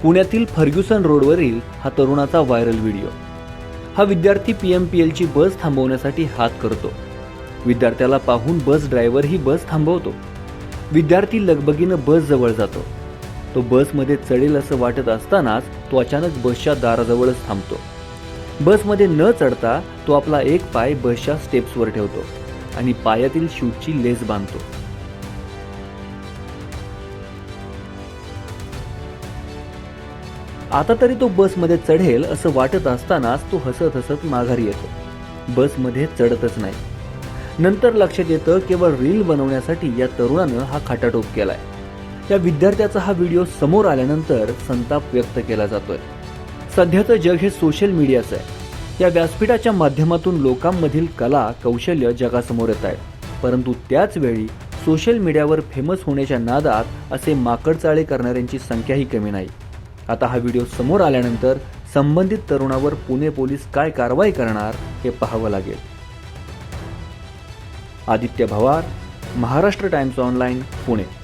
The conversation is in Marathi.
पुण्यातील फर्ग्युसन रोडवरील हा तरुणाचा व्हायरल व्हिडिओ. हा विद्यार्थी PMPL ची बस थांबवण्यासाठी हात करतो. विद्यार्थ्याला पाहून बस ड्रायव्हर ही बस थांबवतो. विद्यार्थी लगबगीनं बस जवळ जातो. तो बसमध्ये चढेल असं वाटत असतानाच तो अचानक बसच्या दाराजवळच थांबतो. बसमध्ये न चढता तो आपला एक पाय बसच्या स्टेप्सवर ठेवतो आणि पायातील शूजची लेस बांधतो. आता तरी तो बसमध्ये चढेल असं वाटत असतानाच तो हसत हसत माघारी येतो. बसमध्ये चढतच नाही. नंतर लक्षात येतं केवळ रील बनवण्यासाठी या तरुणानं हा खाटाटोप केलाय. या विद्यार्थ्याचा हा व्हिडिओ समोर आल्यानंतर संताप व्यक्त केला जातोय. सध्याचं जग हे सोशल मीडियाचं आहे. या व्यासपीठाच्या माध्यमातून लोकांमधील कला कौशल्य जगासमोर येत आहे. परंतु त्याच वेळी सोशल मीडियावर फेमस होण्याच्या नादात असे माकडचाळे करणाऱ्यांची संख्याही कमी नाही. आता हा व्हिडिओ समोर आल्यानंतर संबंधित तरुणावर पुणे पोलीस काय कारवाई करणार हे पाहावं लागेल. Aditya Bhawar, Maharashtra Times online, Pune.